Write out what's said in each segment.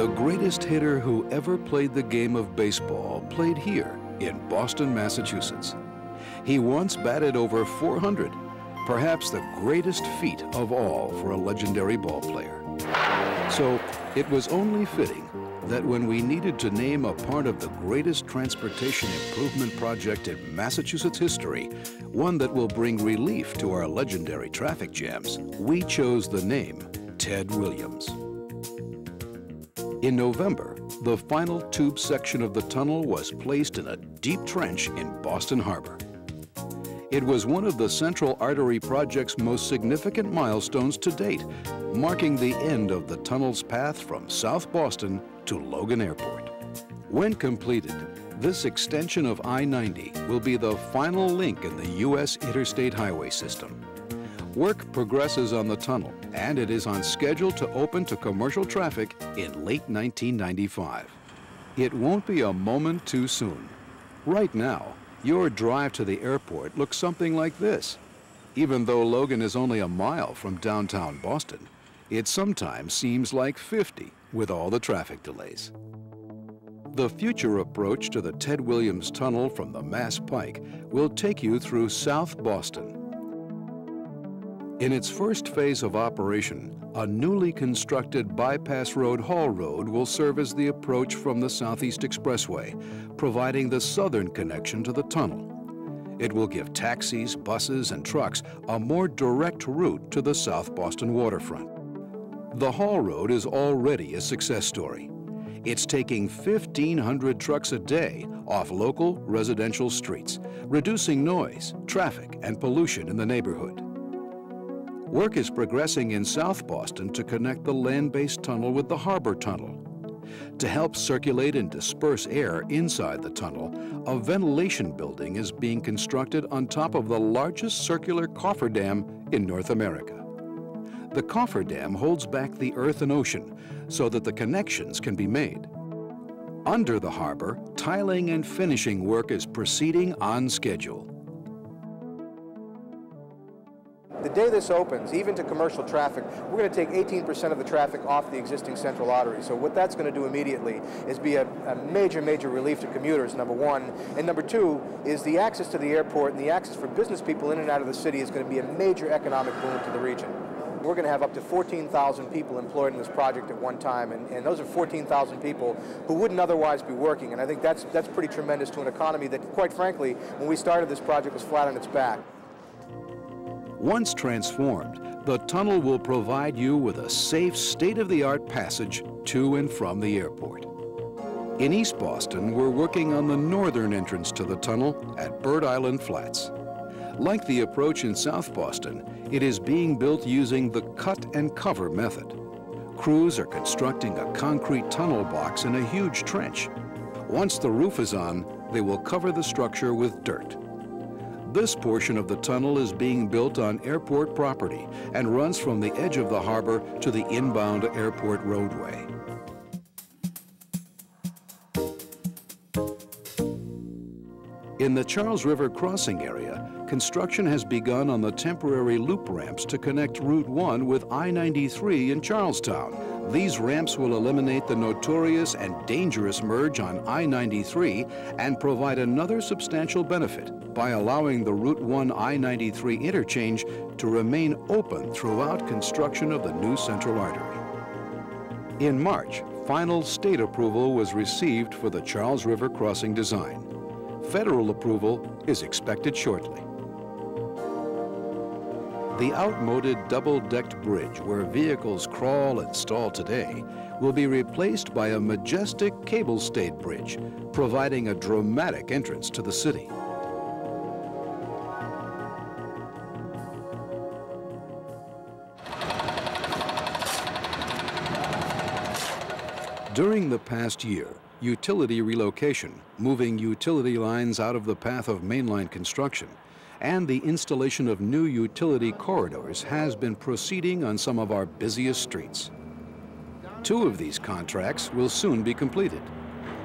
The greatest hitter who ever played the game of baseball played here in Boston, Massachusetts. He once batted over 400, perhaps the greatest feat of all for a legendary ball player. So it was only fitting that when we needed to name a part of the greatest transportation improvement project in Massachusetts history, one that will bring relief to our legendary traffic jams, we chose the name Ted Williams. In November, the final tube section of the tunnel was placed in a deep trench in Boston Harbor. It was one of the Central Artery Project's most significant milestones to date, marking the end of the tunnel's path from South Boston to Logan Airport. When completed, this extension of I-90 will be the final link in the U.S. interstate highway system. Work progresses on the tunnel, and it is on schedule to open to commercial traffic in late 1995. It won't be a moment too soon. Right now, your drive to the airport looks something like this. Even though Logan is only a mile from downtown Boston, it sometimes seems like 50 with all the traffic delays. The future approach to the Ted Williams Tunnel from the Mass Pike will take you through South Boston. In its first phase of operation, a newly constructed bypass road Hall Road will serve as the approach from the Southeast Expressway, providing the southern connection to the tunnel. It will give taxis, buses, and trucks a more direct route to the South Boston waterfront. The Hall Road is already a success story. It's taking 1,500 trucks a day off local residential streets, reducing noise, traffic, and pollution in the neighborhood. Work is progressing in South Boston to connect the land-based tunnel with the harbor tunnel. To help circulate and disperse air inside the tunnel, a ventilation building is being constructed on top of the largest circular cofferdam in North America. The cofferdam holds back the earth and ocean so that the connections can be made. Under the harbor, tiling and finishing work is proceeding on schedule. The day this opens, even to commercial traffic, we're going to take 18% of the traffic off the existing central artery. So what that's going to do immediately is be a major relief to commuters, number one. And number two is the access to the airport and the access for business people in and out of the city is going to be a major economic boon to the region. We're going to have up to 14,000 people employed in this project at one time, and those are 14,000 people who wouldn't otherwise be working. And I think that's pretty tremendous to an economy that, quite frankly, when we started this project was flat on its back. Once transformed, the tunnel will provide you with a safe, state-of-the-art passage to and from the airport. In East Boston, we're working on the northern entrance to the tunnel at Bird Island Flats. Like the approach in South Boston, it is being built using the cut and cover method. Crews are constructing a concrete tunnel box in a huge trench. Once the roof is on, they will cover the structure with dirt. This portion of the tunnel is being built on airport property and runs from the edge of the harbor to the inbound airport roadway. In the Charles River crossing area, construction has begun on the temporary loop ramps to connect Route 1 with I-93 in Charlestown. These ramps will eliminate the notorious and dangerous merge on I-93 and provide another substantial benefit by allowing the Route 1 I-93 interchange to remain open throughout construction of the new central artery. In March, final state approval was received for the Charles River crossing design. Federal approval is expected shortly. The outmoded double-decked bridge where vehicles crawl and stall today will be replaced by a majestic cable-stayed bridge, providing a dramatic entrance to the city. During the past year, utility relocation, moving utility lines out of the path of mainline construction, and the installation of new utility corridors has been proceeding on some of our busiest streets. Two of these contracts will soon be completed.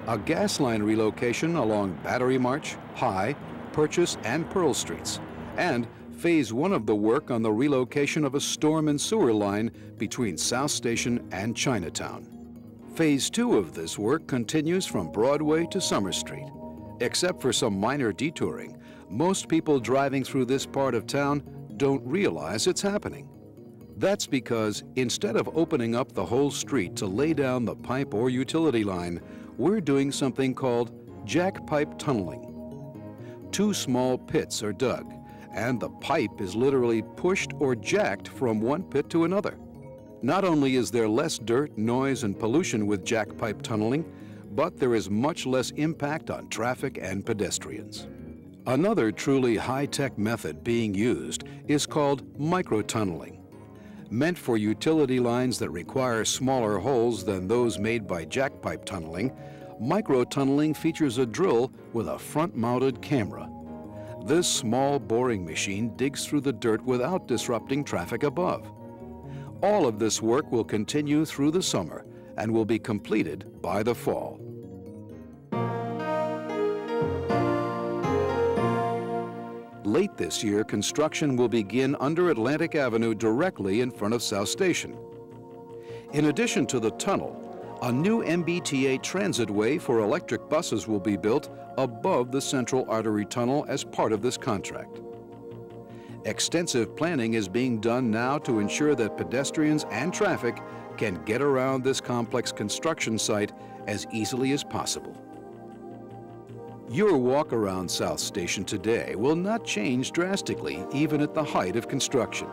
A gas line relocation along Battery March, High, Purchase, and Pearl Streets, and Phase 1 of the work on the relocation of a storm and sewer line between South Station and Chinatown. Phase 2 of this work continues from Broadway to Summer Street. Except for some minor detouring, most people driving through this part of town don't realize it's happening. That's because instead of opening up the whole street to lay down the pipe or utility line, we're doing something called jack pipe tunneling. 2 small pits are dug, and the pipe is literally pushed or jacked from one pit to another. Not only is there less dirt, noise, and pollution with jack pipe tunneling, but there is much less impact on traffic and pedestrians. Another truly high-tech method being used is called microtunneling. Meant for utility lines that require smaller holes than those made by jack pipe tunneling, microtunneling features a drill with a front-mounted camera. This small boring machine digs through the dirt without disrupting traffic above. All of this work will continue through the summer and will be completed by the fall. Late this year, construction will begin under Atlantic Avenue directly in front of South Station. In addition to the tunnel, a new MBTA transitway for electric buses will be built above the Central Artery Tunnel as part of this contract. Extensive planning is being done now to ensure that pedestrians and traffic can get around this complex construction site as easily as possible. Your walk around South Station today will not change drastically even at the height of construction.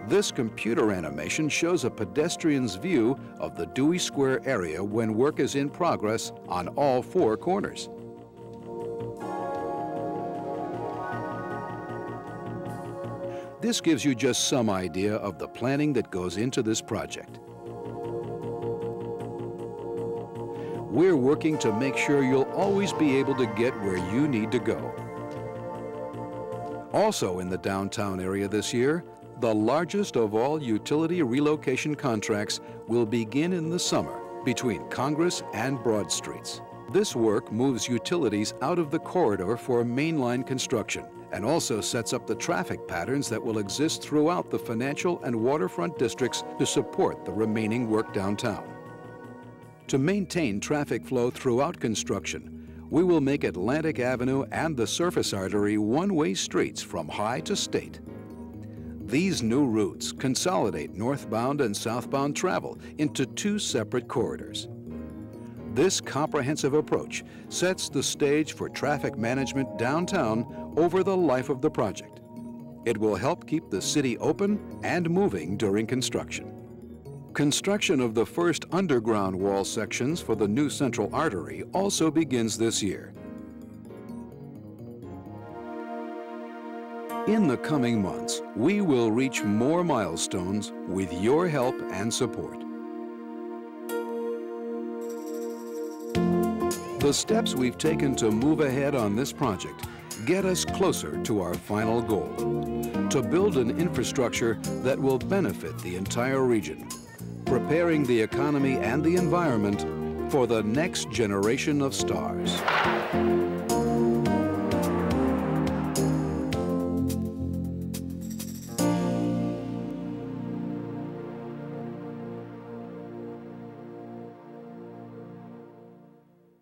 This computer animation shows a pedestrian's view of the Dewey Square area when work is in progress on all 4 corners. This gives you just some idea of the planning that goes into this project. We're working to make sure you'll always be able to get where you need to go. Also in the downtown area this year, the largest of all utility relocation contracts will begin in the summer between Congress and Broad Streets. This work moves utilities out of the corridor for mainline construction and also sets up the traffic patterns that will exist throughout the financial and waterfront districts to support the remaining work downtown. To maintain traffic flow throughout construction, we will make Atlantic Avenue and the surface artery one-way streets from High to State. These new routes consolidate northbound and southbound travel into 2 separate corridors. This comprehensive approach sets the stage for traffic management downtown over the life of the project. It will help keep the city open and moving during construction. Construction of the first underground wall sections for the new Central Artery also begins this year. In the coming months, we will reach more milestones with your help and support. The steps we've taken to move ahead on this project get us closer to our final goal, to build an infrastructure that will benefit the entire region, preparing the economy and the environment for the next generation of stars.